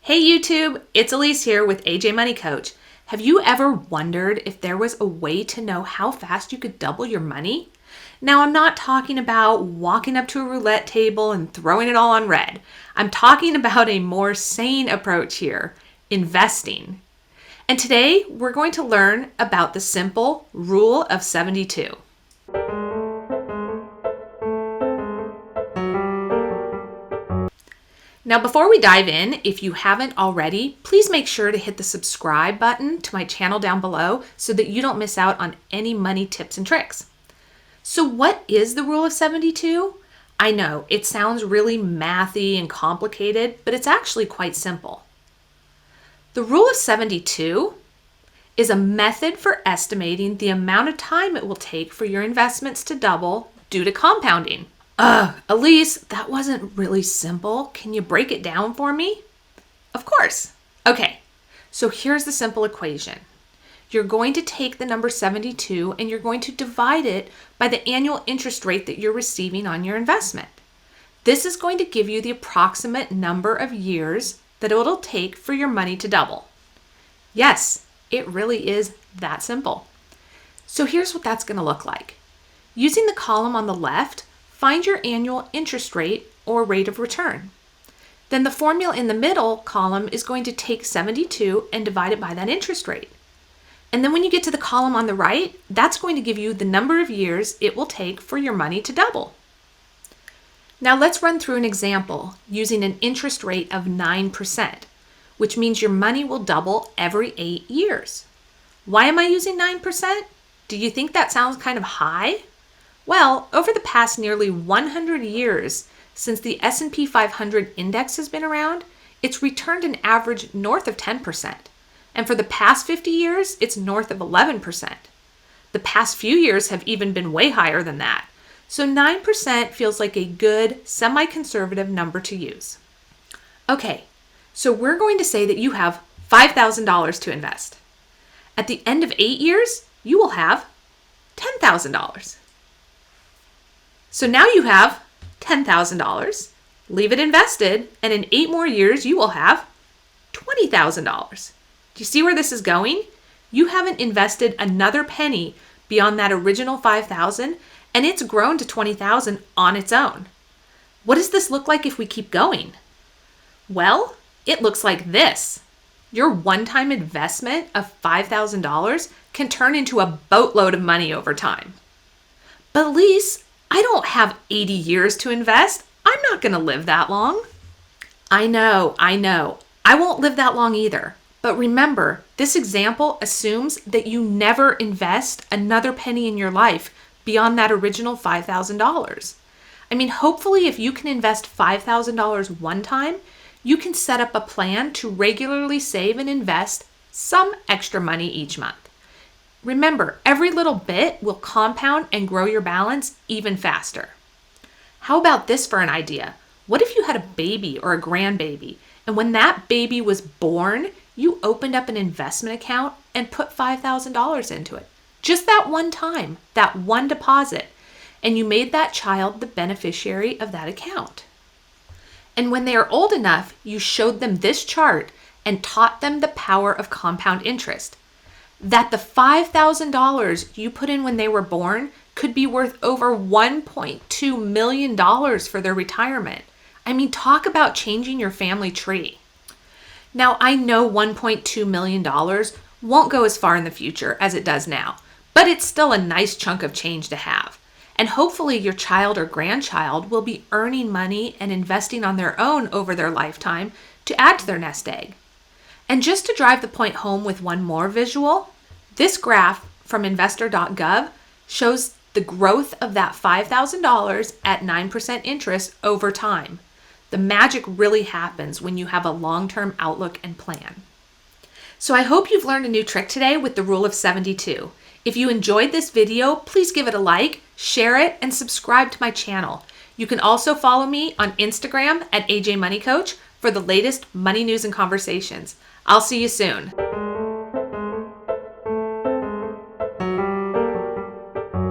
Hey YouTube, it's Alise here with AJ Moneycoach. Have you ever wondered if there was a way to know how fast you could double your money? Now, I'm not talking about walking up to a roulette table and throwing it all on red. I'm talking about a more sane approach here, investing. And today we're going to learn about the simple rule of 72. Now, before we dive in, if you haven't already, please make sure to hit the subscribe button to my channel down below so that you don't miss out on any money tips and tricks. So what is the rule of 72? I know it sounds really mathy and complicated, but it's actually quite simple. The rule of 72 is a method for estimating the amount of time it will take for your investments to double due to compounding. Alise, that wasn't really simple. Can you break it down for me? Of course. Okay, so here's the simple equation. You're going to take the number 72 and you're going to divide it by the annual interest rate that you're receiving on your investment. This is going to give you the approximate number of years that it'll take for your money to double. Yes, it really is that simple. So here's what that's going to look like. Using the column on the left, find your annual interest rate or rate of return. Then the formula in the middle column is going to take 72 and divide it by that interest rate. And then when you get to the column on the right, that's going to give you the number of years it will take for your money to double. Now let's run through an example using an interest rate of 9%, which means your money will double every 8 years. Why am I using 9%? Do you think that sounds kind of high? Well, over the past nearly 100 years since the S&P 500 index has been around, it's returned an average north of 10%. And for the past 50 years, it's north of 11%. The past few years have even been way higher than that. So 9% feels like a good, semi-conservative number to use. Okay, so we're going to say that you have $5,000 to invest. At the end of 8 years, you will have $10,000. So now you have $10,000, leave it invested, and in 8 more years, you will have $20,000. Do you see where this is going? You haven't invested another penny beyond that original $5,000, and it's grown to $20,000 on its own. What does this look like if we keep going? Well, it looks like this. Your one-time investment of $5,000 can turn into a boatload of money over time. But Alise, I don't have 80 years to invest. I'm not going to live that long. I know. I won't live that long either. But remember, this example assumes that you never invest another penny in your life beyond that original $5,000. I mean, hopefully if you can invest $5,000 one time, you can set up a plan to regularly save and invest some extra money each month. Remember, every little bit will compound and grow your balance even faster. How about this for an idea? What if you had a baby or a grandbaby, and when that baby was born, you opened up an investment account and put $5,000 into it? Just that one time, that one deposit, and you made that child the beneficiary of that account. And when they are old enough, you showed them this chart and taught them the power of compound interest. That the $5,000 you put in when they were born could be worth over $1.2 million for their retirement. I mean, talk about changing your family tree. Now, I know $1.2 million won't go as far in the future as it does now, but it's still a nice chunk of change to have. And hopefully your child or grandchild will be earning money and investing on their own over their lifetime to add to their nest egg. And just to drive the point home with one more visual, this graph from investor.gov shows the growth of that $5,000 at 9% interest over time. The magic really happens when you have a long-term outlook and plan. So I hope you've learned a new trick today with the rule of 72. If you enjoyed this video, please give it a like, share it, and subscribe to my channel. You can also follow me on Instagram at AJ Moneycoach for the latest money news and conversations. I'll see you soon.